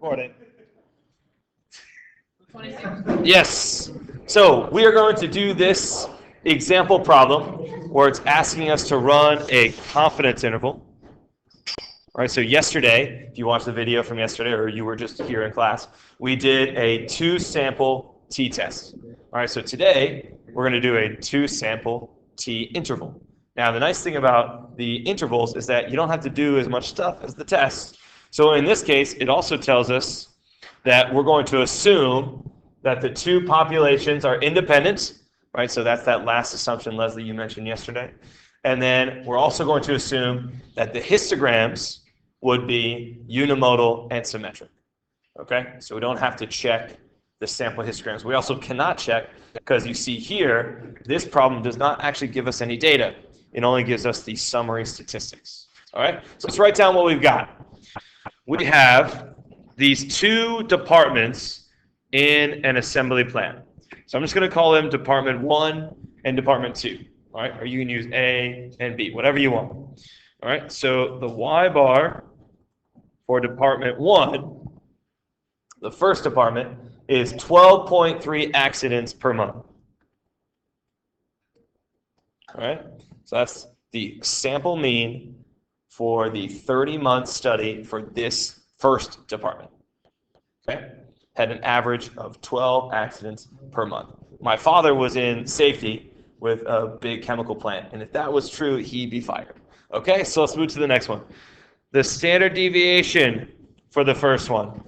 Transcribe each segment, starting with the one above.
Morning. 26. Yes. So we are going to do this example problem where it's asking us to run a confidence interval. All right, so yesterday, if you watched the video from yesterday or you were just here in class, we did a 2-sample t-test. All right, so today we're going to do a 2-sample t-interval. Now, the nice thing about the intervals is that you don't have to do as much stuff as the test. So in this case, it also tells us that we're going to assume that the two populations are independent, right? So that's that last assumption, Leslie, you mentioned yesterday. And then we're also going to assume that the histograms would be unimodal and symmetric, okay? So we don't have to check the sample histograms. We also cannot check because you see here, this problem does not actually give us any data. It only gives us the summary statistics, all right? So let's write down what we've got. We have these two departments in an assembly plan. So I'm just going to call them Department 1 and Department 2. All right, or you can use A and B, whatever you want. All right, so the Y bar for Department 1, the first department, is 12.3 accidents per month. All right, so that's the sample mean for the 30-month study for this first department. Okay, had an average of 12 accidents per month. My father was in safety with a big chemical plant, and if that was true, he'd be fired. Okay, so let's move to the next one. The standard deviation for the first one.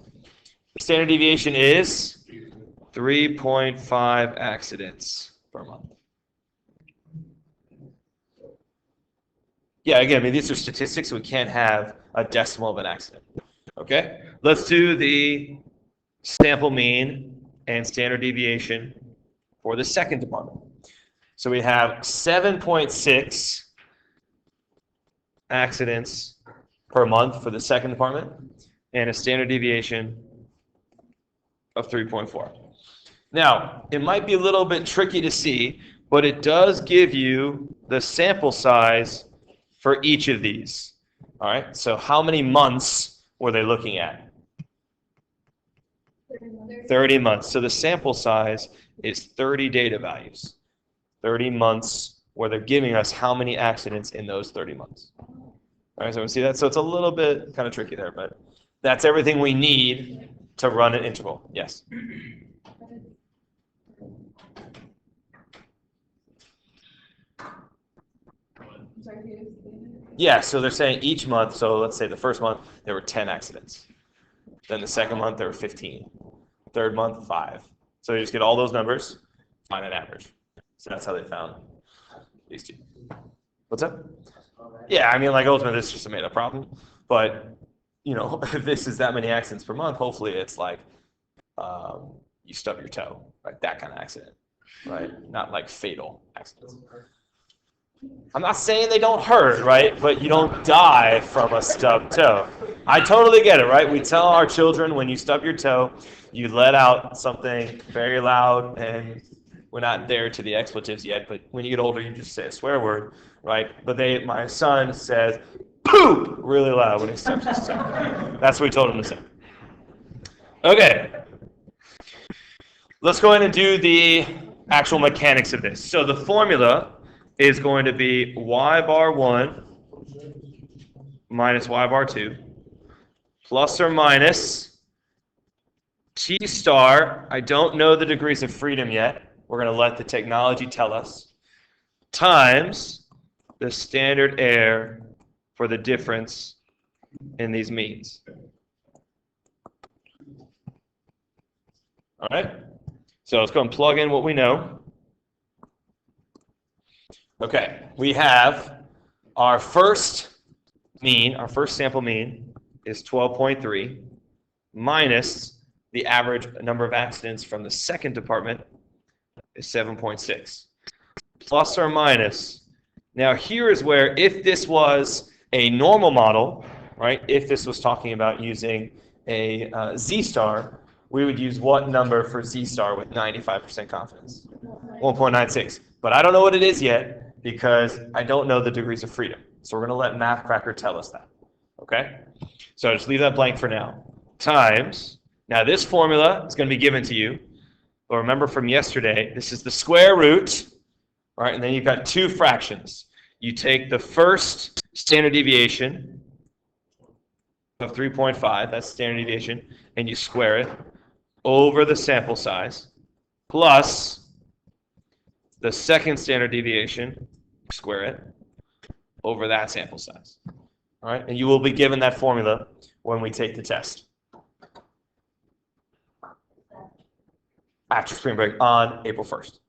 The standard deviation is 3.5 accidents per month. Yeah, again, I mean, these are statistics, so we can't have a decimal of an accident. Okay, let's do the sample mean and standard deviation for the second department. So we have 7.6 accidents per month for the second department and a standard deviation of 3.4. Now, it might be a little bit tricky to see, but it does give you the sample size for each of these. All right, so how many months were they looking at? 30 months. So the sample size is 30 data values. 30 months where they're giving us how many accidents in those 30 months. All right, so we see that. So it's a little bit kind of tricky there, but that's everything we need to run an interval. Yes? Yeah, so they're saying each month, so let's say the first month, there were 10 accidents. Then the second month, there were 15. Third month, 5. So you just get all those numbers, find an average. So that's how they found these two. What's up? Yeah, I mean, like ultimately, this is just a made-up problem. But, you know, if this is that many accidents per month, hopefully it's like you stub your toe, right? That kind of accident, right? Not like fatal accidents. I'm not saying they don't hurt, right? But you don't die from a stubbed toe. I totally get it, right? We tell our children when you stub your toe, you let out something very loud, and we're not there to the expletives yet, but when you get older, you just say a swear word, right? But my son says, poop, really loud when he stubs his toe. That's what we told him to say. Okay. Let's go ahead and do the actual mechanics of this. So the formula is going to be y bar 1 minus y bar 2 plus or minus t star, I don't know the degrees of freedom yet. We're going to let the technology tell us, times the standard error for the difference in these means. All right? So let's go and plug in what we know. Okay, we have our first mean, our first sample mean is 12.3 minus the average number of accidents from the second department is 7.6. Plus or minus. Now here is where if this was a normal model, right, if this was talking about using a z-star, we would use what number for z-star with 95% confidence? 1.96. But I don't know what it is yet because I don't know the degrees of freedom. So we're going to let MathCracker tell us that. Okay? So just leave that blank for now. times, now this formula is going to be given to you, but remember from yesterday, this is the square root, all right, and then you've got two fractions. You take the first standard deviation of 3.5, that's standard deviation, and you square it over the sample size, plus the second standard deviation, square it, over that sample size. All right, and you will be given that formula when we take the test. After spring break on April 1st.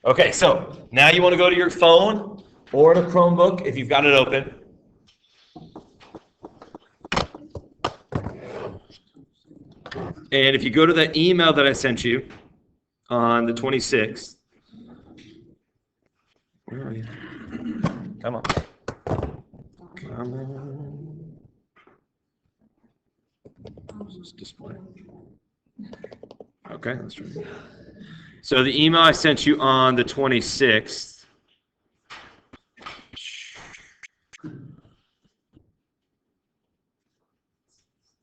Okay, so now you want to go to your phone or to Chromebook if you've got it open. And if you go to the email that I sent you on the 26th, where are you? Come on. Come on. What's this display? Okay, let's try it. So the email I sent you on the 26th.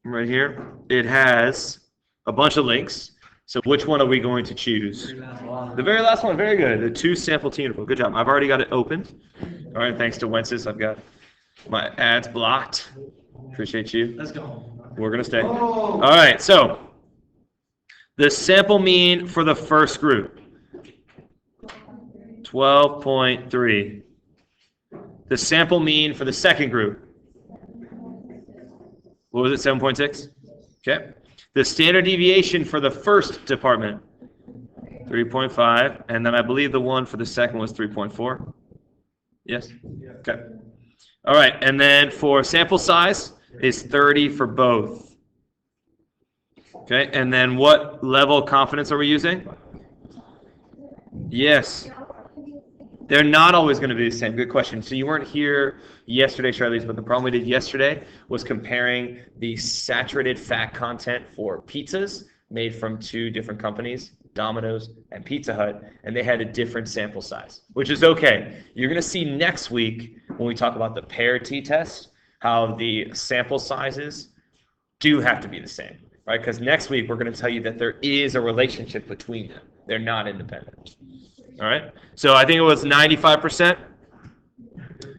Right here, it has a bunch of links. So which one are we going to choose? The very last one, very good. The two sample t interval. Good job. I've already got it opened. All right, thanks to Wences, I've got my ads blocked. Appreciate you. Let's go. We're going to stay. All right, so the sample mean for the first group, 12.3. The sample mean for the second group, what was it, 7.6? Okay. The standard deviation for the first department, 3.5. And then I believe the one for the second was 3.4. Yes? Okay. All right. And then for sample size is 30 for both. Okay. And then what level of confidence are we using? Yes. They're not always going to be the same. Good question. So you weren't here yesterday, Charlize, but the problem we did yesterday was comparing the saturated fat content for pizzas made from two different companies, Domino's and Pizza Hut, and they had a different sample size, which is okay. You're going to see next week when we talk about the paired t-test how the sample sizes do have to be the same, right? Because next week we're going to tell you that there is a relationship between them. They're not independent. All right, so I think it was 95%,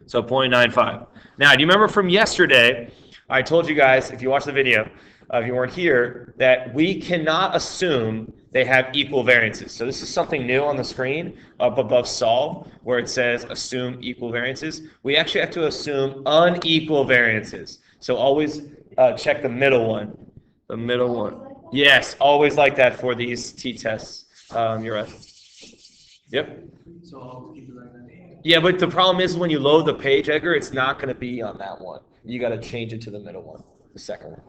so 0.95. Now, do you remember from yesterday, I told you guys, if you watched the video, if you weren't here, that we cannot assume they have equal variances. So this is something new on the screen up above solve, where it says assume equal variances. We actually have to assume unequal variances. So always check the middle one. The middle one. Yes, always like that for these t-tests. You're right. Yep. So I'll keep it like that. Yeah, but the problem is when you load the page, Edgar, it's not going to be on that one. You got to change it to the middle one, the second one.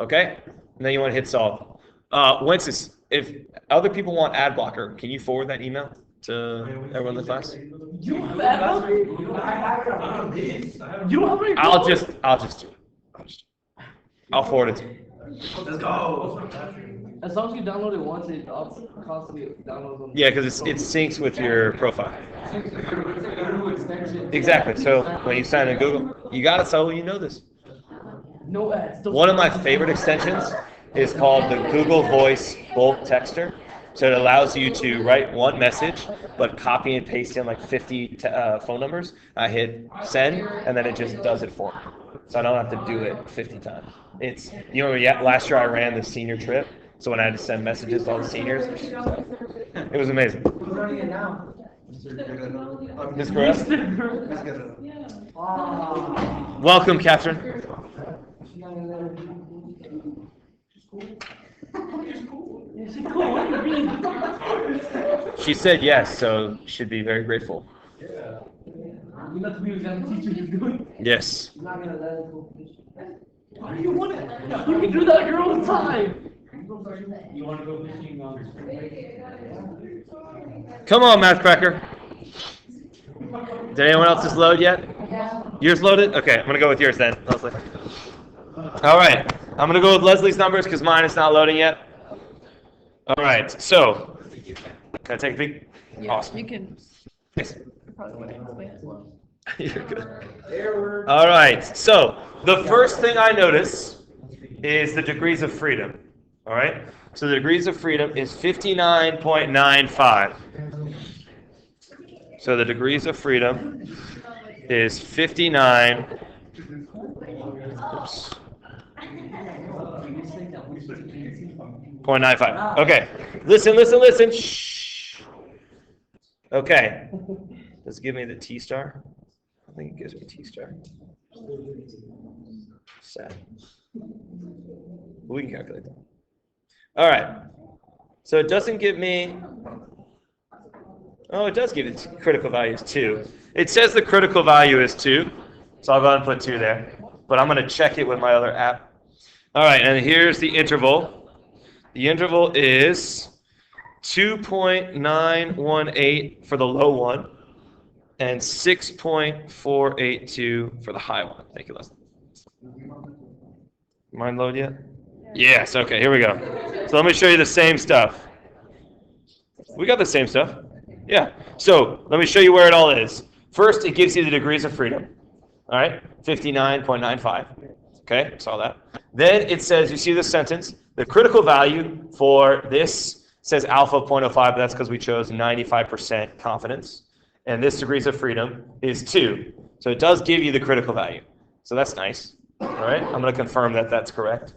Okay? And then you want to hit solve. Wences, if other people want ad blocker, can you forward that email to everyone in the class? You have ad blocker? I'll just do it. I'll forward it to you. Let's go. As long as you download it once, it constantly downloads them. Yeah, because it syncs with your profile. Exactly. So when you sign in Google, you got it, so you know this. No ads. One of my favorite extensions is called the Google Voice Bulk Texter. So it allows you to write one message, but copy and paste in like 50 phone numbers. I hit send, and then it just does it for me. So I don't have to do it 50 times. It's, you know, last year I ran the senior trip. So when I had to send messages to all the seniors, it was amazing. Who's running it now? Miss Caress? Welcome, Catherine. She said yes, so should be very grateful. Yeah. You know the teacher is doing. Yes. Not gonna let it go. Why do you want it? You can do that your own time. You want to go fishing on Come on, Math Cracker. Did anyone else's load yet? Yours loaded? Okay, I'm going to go with yours then, Leslie. All right, I'm going to go with Leslie's numbers because mine is not loading yet. All right, so, can I take a peek? Yeah, Awesome. you can. Yes. You're good. All right. So the first thing I notice is the degrees of freedom. All right. So the degrees of freedom is 59.95. So the degrees of freedom is 59. Oops. 0.95. Okay. Listen. Shh. Okay. Does it give me the T star? I think it gives me T star. Sad. We can calculate that. All right. So it doesn't give me. Oh, it does give it critical value is 2. It says the critical value is 2. So I'll go ahead and put 2 there. But I'm going to check it with my other app. All right. And here's the interval. The interval is 2.918 for the low one and 6.482 for the high one. Thank you, Leslie. Mine load yet? Yes. Okay, here we go. So let me show you the same stuff. We got the same stuff. Yeah. So let me show you where it all is. First, it gives you the degrees of freedom. All right, 59.95. Okay, saw that. Then it says, you see this sentence, the critical value for this says alpha 0.05, but that's because we chose 95% confidence. And this degrees of freedom is 2. So it does give you the critical value. So that's nice. All right, I'm going to confirm that that's correct.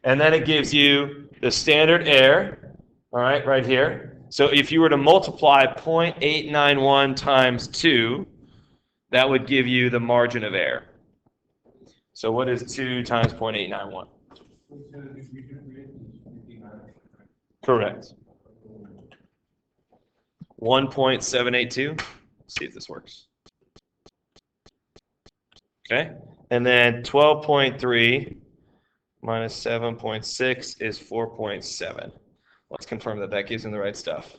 And then it gives you the standard error, all right, right here. So if you were to multiply 0.891 times 2, that would give you the margin of error. So what is 2 times 0.891? Correct. 1.782. Let's see if this works. Okay. And then 12.3 minus 7.6 is 4.7. Let's confirm that that gives him the right stuff.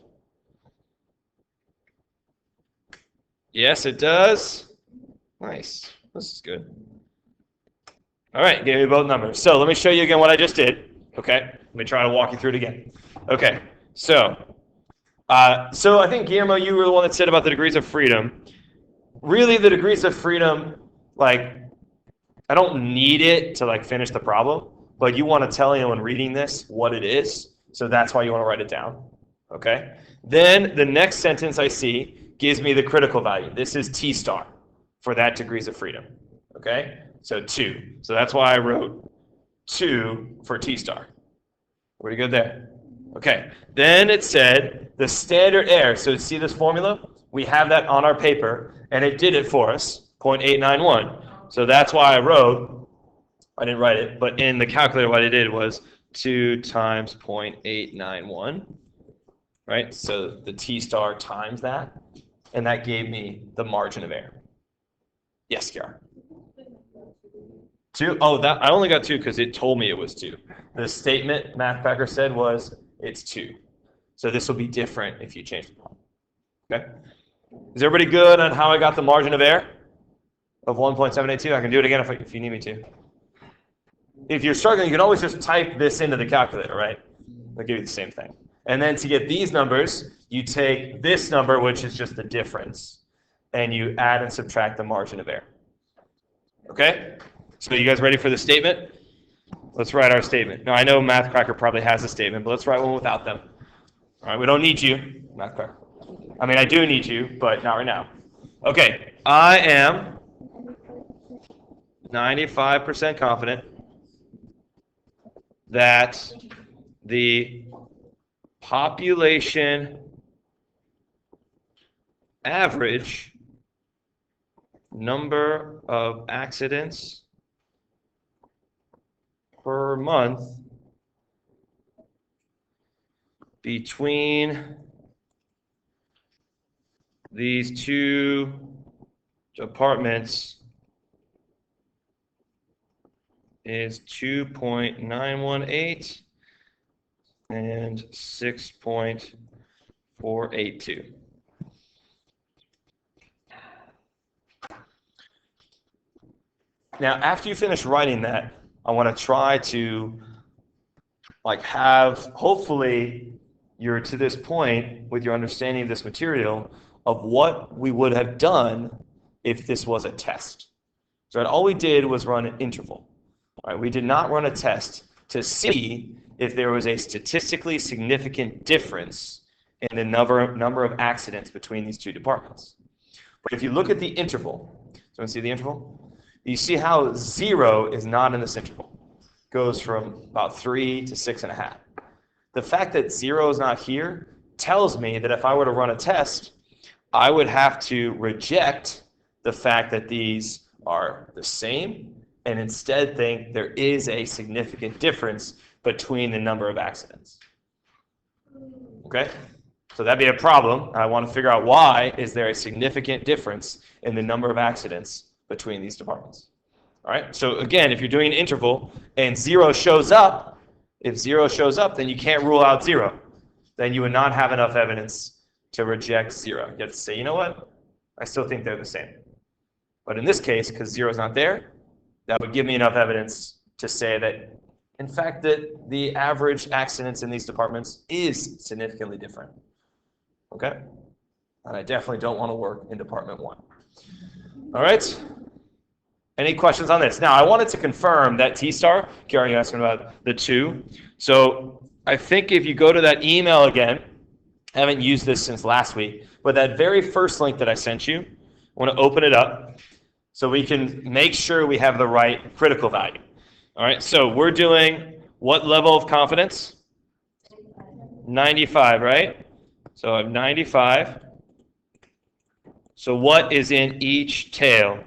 Yes, it does. Nice. This is good. All right, gave me both numbers. So let me show you again what I just did. Okay, let me try to walk you through it again. Okay, so I think, Guillermo, you were the one that said about the degrees of freedom. Really, the degrees of freedom, like, I don't need it to, like, finish the problem, but you want to tell anyone reading this what it is, so that's why you want to write it down. Okay? Then the next sentence I see gives me the critical value. This is T star for that degrees of freedom. Okay? So 2. So that's why I wrote 2 for T star. Pretty good there. Okay. Then it said the standard error. So see this formula? We have that on our paper, and it did it for us, 0.891. So that's why I wrote, I didn't write it, but in the calculator what I did was 2 times 0.891. Right? So the T star times that, and that gave me the margin of error. Yes, Kiara. 2? Oh, that I only got 2 because it told me it was 2. The statement MathCracker said was it's 2. So this will be different if you change the problem. Okay? Is everybody good on how I got the margin of error of 1.782? I can do it again if you need me to. If you're struggling, you can always just type this into the calculator, right? They'll give you the same thing. And then to get these numbers, you take this number, which is just the difference, and you add and subtract the margin of error. Okay? So you guys ready for the statement? Let's write our statement. Now, I know MathCracker probably has a statement, but let's write one without them. All right, we don't need you, MathCracker. I mean, I do need you, but not right now. Okay, I am 95% confident that the population average number of accidents per month between these two departments is 2.918 and 6.482. Now, after you finish writing that, I want to try to have, hopefully, you're to this point with your understanding of this material of what we would have done if this was a test. So all we did was run an interval. All right, we did not run a test to see if there was a statistically significant difference in the number of accidents between these two departments. But if you look at the interval, so you see the interval? You see how 0 is not in this interval. It goes from about 3 to 6.5. The fact that 0 is not here tells me that if I were to run a test, I would have to reject the fact that these are the same and instead think there is a significant difference between the number of accidents. Okay? So that'd be a problem. I want to figure out why is there a significant difference in the number of accidents between these departments. All right? So again, if you're doing an interval and 0 shows up, if 0 shows up, then you can't rule out 0. Then you would not have enough evidence to reject 0. You have to say, you know what? I still think they're the same. But in this case, because 0 is not there, that would give me enough evidence to say that, in fact, that the average accidents in these departments is significantly different. Okay? And I definitely don't want to work in Department 1. All right? Any questions on this? Now, I wanted to confirm that T-star, Gary, you're asking about the 2. So I think if you go to that email again, I haven't used this since last week, but that very first link that I sent you, I want to open it up so we can make sure we have the right critical value. All right, so we're doing what level of confidence? 95, right? So I have 95. So what is in each tail?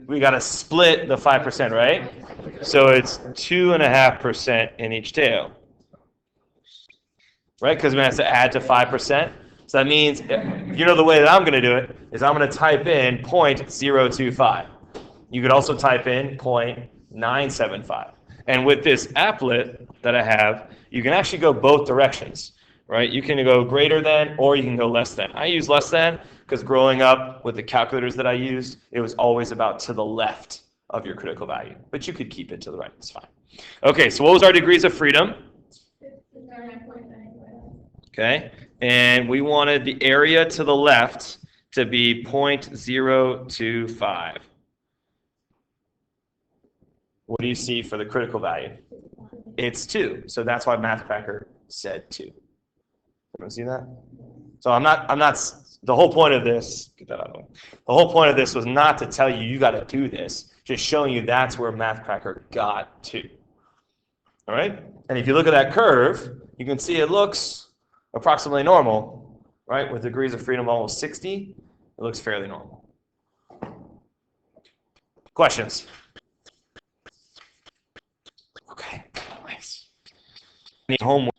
We got to split the 5%, right? So it's 2.5% in each tail. Right? Because we have to add to 5%. So that means, you know, the way that I'm going to do it is I'm going to type in 0.025. You could also type in 0.975. And with this applet that I have, you can actually go both directions, right? You can go greater than or you can go less than. I use less than because growing up with the calculators that I used, it was always about to the left of your critical value. But you could keep it to the right. It's fine. Okay, so what was our degrees of freedom? Okay, and we wanted the area to the left to be 0.025. What do you see for the critical value? It's 2. So that's why MathCracker said 2. Everyone see that? So I'm not, the whole point of this, get that out of the way. The whole point of this was not to tell you got to do this, just showing you that's where MathCracker got to. All right? And if you look at that curve, you can see it looks approximately normal, right? With degrees of freedom of almost 60, it looks fairly normal. Questions? Okay, nice. Any homework?